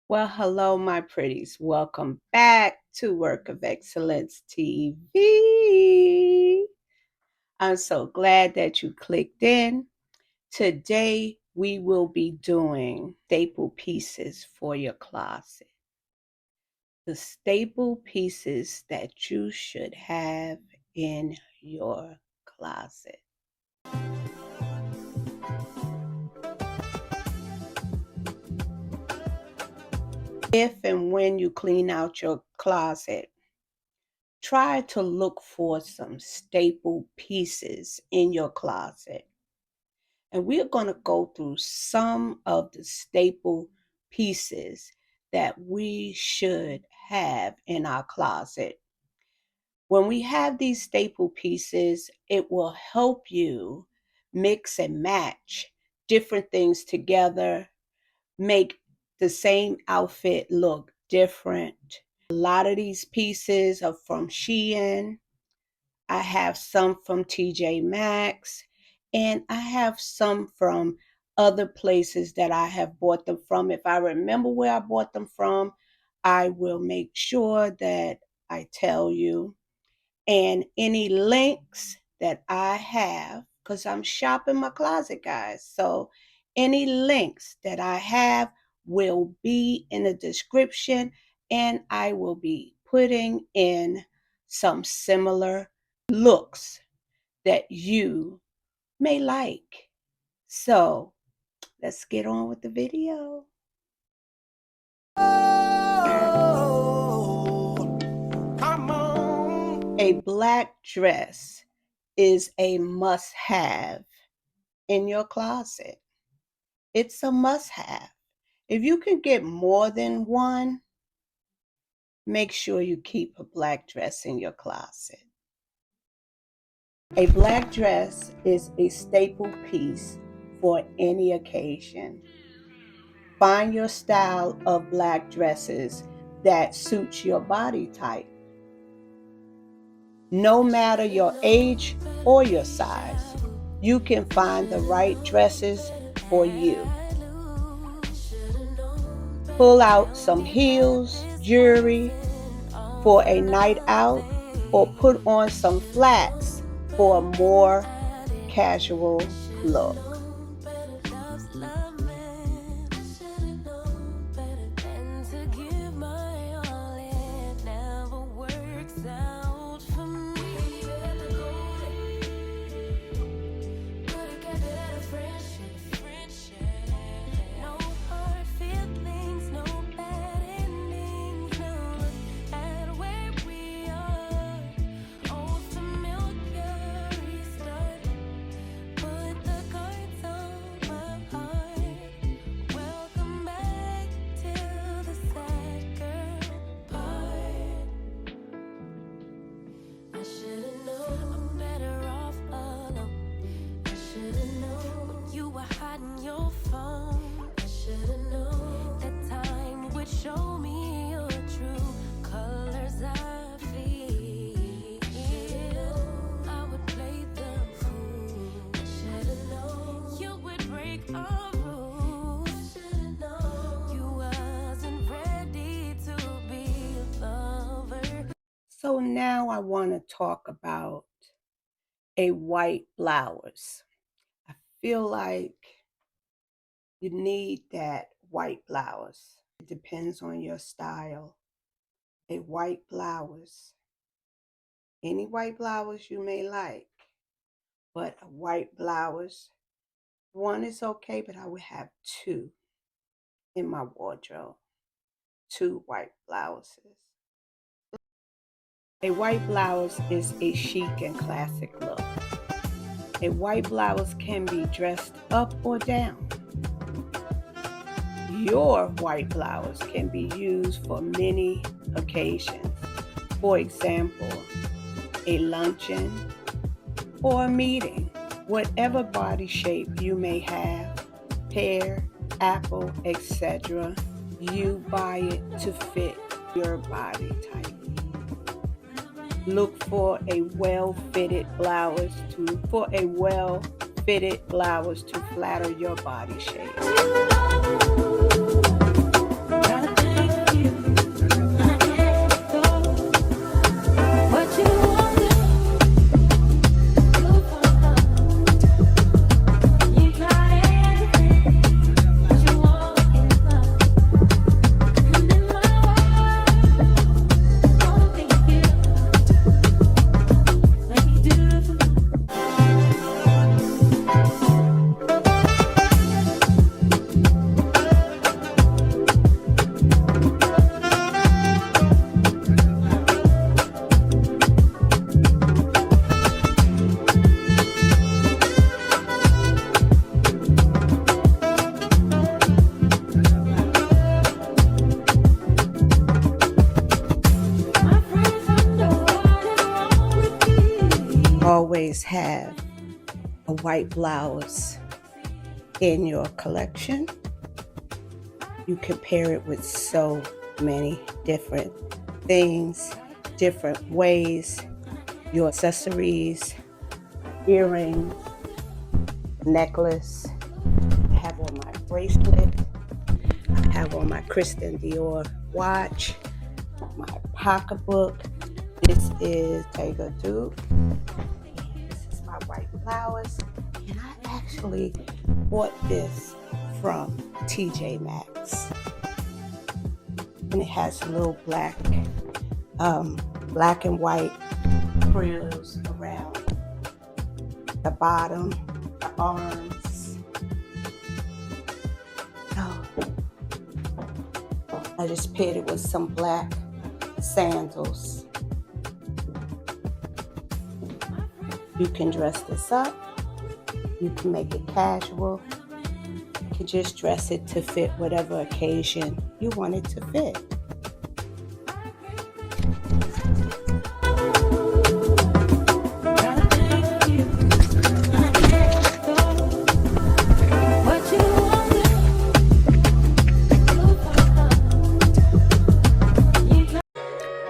Well, hello, my pretties. Welcome back to Work of Excellence TV. I'm so glad that you clicked in. Today, we will be doing staple pieces for your closet. The staple pieces that you should have in your closet. If and when you clean out your closet, try to look for some staple pieces in your closet. And we're going to go through some of the staple pieces that we should have in our closet. When we have these staple pieces, it will help you mix and match different things together, make the same outfit look different. A lot of these pieces are from SHEIN. I have some from TJ Maxx, and I have some from other places that I have bought them from. If I remember where I bought them from, I will make sure that I tell you. And any links that I have, because I'm shopping my closet, guys. So any links that I have will be in the description, and I will be putting in some similar looks that you may like. So let's get on with the video. A black dress is a must-have in your closet. It's a must-have. If you can get more than one, make sure you keep a black dress in your closet. A black dress is a staple piece for any occasion. Find your style of black dresses that suits your body type. No matter your age or your size, you can find the right dresses for you. Pull out some heels, jewelry for a night out, or put on some flats for a more casual look. So now I want to talk about a white blouse. I feel like you need that white blouse. It depends on your style. A white blouse. Any white blouse you may like, but a white blouse, one is okay, but I would have two in my wardrobe. Two white blouses. A white blouse is a chic and classic look. A white blouse can be dressed up or down. Your white blouse can be used for many occasions. For example, a luncheon or a meeting. Whatever body shape you may have, pear, apple, etc., you buy it to fit your body type. Look for a well-fitted blouse to flatter your body shape. always have a white blouse in your collection. You can pair it with so many different things, different ways. Your accessories, earrings, necklace. I have on my bracelet. I have on my Christian Dior watch, my pocketbook. This is Tega Duke. This is my white blouse. And I actually bought this from TJ Maxx. And it has little black and white frills around the bottom, the arms. So I just paired it with some black sandals. You can dress this up. You can make it casual. You can just dress it to fit whatever occasion you want it to fit.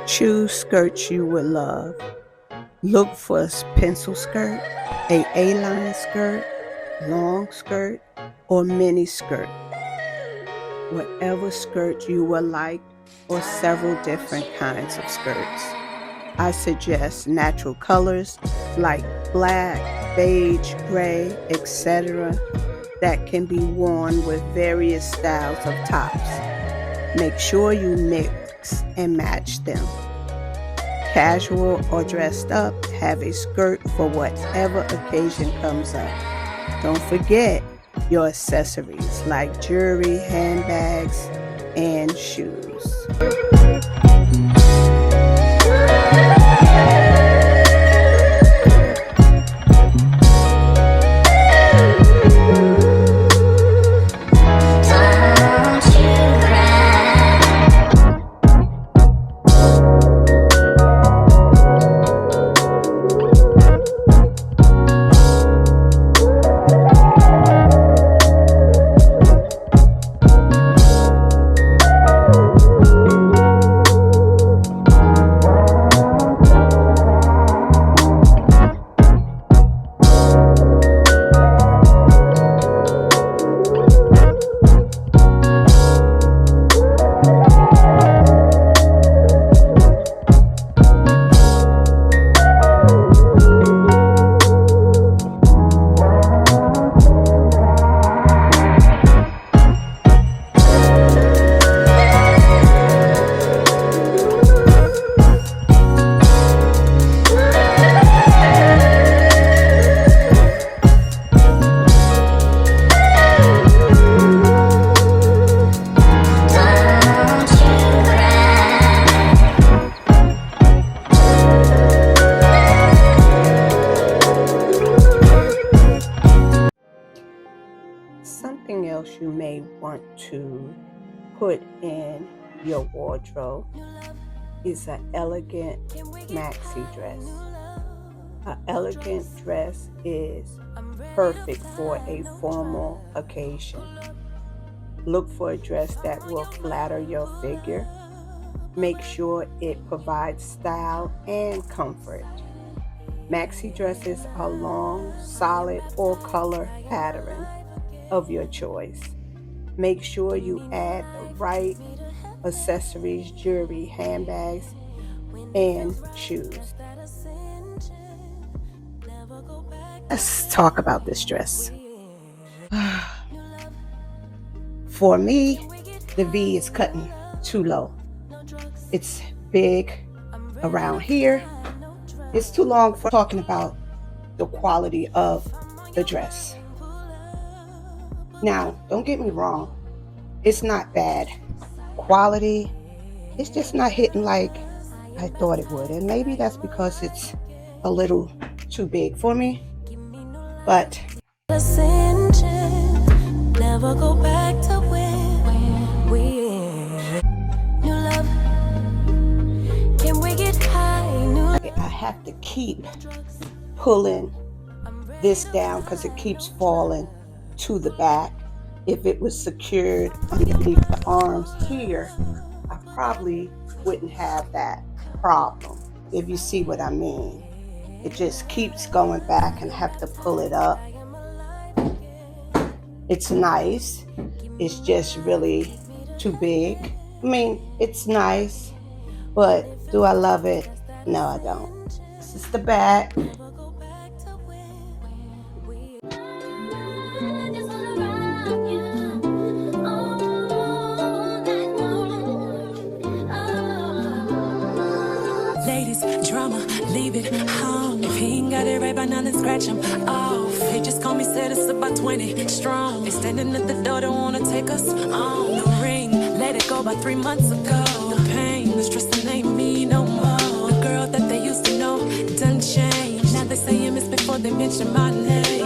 Choose skirts you would love. Look for a pencil skirt, a A-line skirt, long skirt, or mini skirt. Whatever skirt you would like, or several different kinds of skirts. I suggest natural colors like black, beige, gray, etc. that can be worn with various styles of tops. Make sure you mix and match them. Casual or dressed up, have a skirt for whatever occasion comes up. Don't forget your accessories like jewelry, handbags, and shoes. Something else you may want to put in your wardrobe is an elegant maxi dress. An elegant dress is perfect for a formal occasion. Look for a dress that will flatter your figure. Make sure it provides style and comfort. Maxi dresses are long, solid, or color pattern of your choice. Make sure you add the right accessories, jewelry, handbags, and shoes. Let's talk about this dress. For me, the V is cutting too low. It's big around here. It's too long for talking about the quality of the dress. Now, don't get me wrong, it's not bad quality. It's just not hitting like I thought it would. And maybe that's because it's a little too big for me. But never go back to where we new love. Can we get high? I have to keep pulling this down because it keeps falling to the back. If it was secured underneath the arms here, I probably wouldn't have that problem, if you see what I mean. It just keeps going back and have to pull it up. It's nice. It's just really too big. I mean, it's nice, but do I love it? No, I don't. This is the back. Ladies, drama, leave it home. If he ain't got it right by now, then scratch him off. He just called me, said it's about 20 strong. They standing at the door, don't wanna take us on. The ring, let it go about 3 months ago. The pain, the stress, that ain't me no more. The girl that they used to know done changed. Now they say I miss before they mention my name.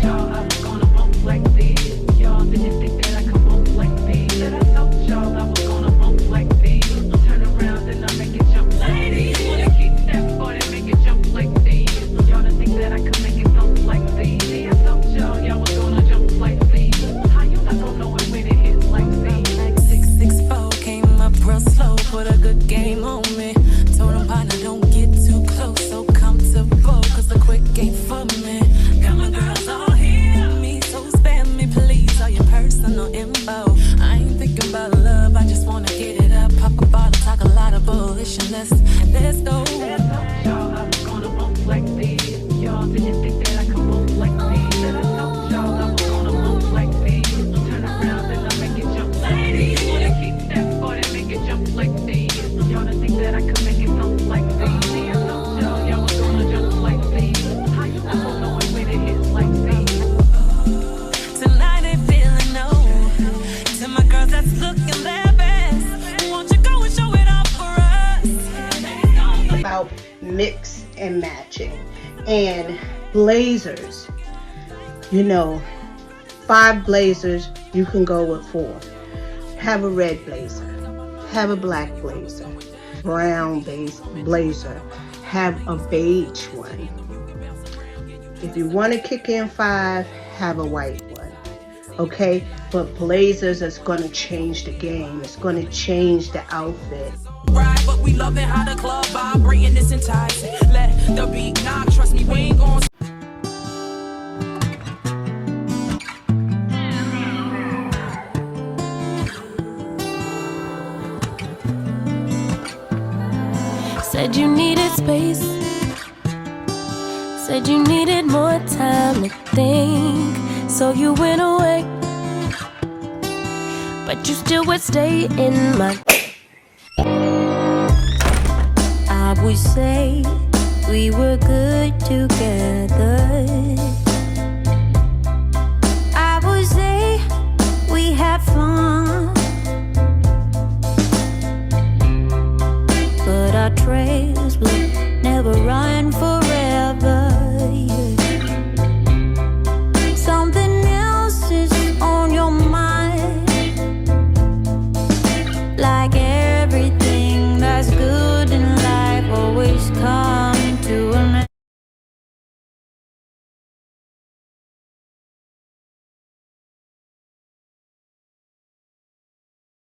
Y'all, I was gonna bump like this. Y'all didn't think that I could bump like this. That I told y'all I was gonna bump like this. Turn around and I make it jump like this. Wanna keep that body, make it jump like this. Y'all didn't think that I could make it jump like this. I told y'all was gonna jump like this. How you not gonna know it when it hits like this? 664 came up real slow, put a good game on me. Told him partner don't get too close, so comfortable, cause the quick ain't for me. Got my girls all here, me, so spare me please, all your personal info. I ain't thinking about love, I just wanna get it up, pop a bottle, talk a lot of bullshit, let's go. Y'all, I was gonna bump like this. Y'all didn't think that I could bump like this. That I told y'all I was gonna bump like this. Turn around and I make it jump like this. Wanna keep that body, make it jump like this. Y'all didn't think that I could make it jump like this. I told y'all was gonna jump like this. How you not gonna know it when it hits like this? Tonight they feeling no. To my girls that's looking their best, won't you go and show it off for us? About mix and matching. And blazers, 5 blazers, you can go with 4. Have a red blazer, have a black blazer, brown blazer, have a beige one. If you want to kick in 5, have a white one. Okay, but blazers is going to change the game. It's going to change the outfit. Right, but we loving how the club vibrating, this enticing. Let the beat knock, trust me, we ain't gon' Said you needed space, said you needed more time to think, so you went away, but you still would stay in my. I would say we were good together. I would say we had fun, but our trails will never run forever. Yeah.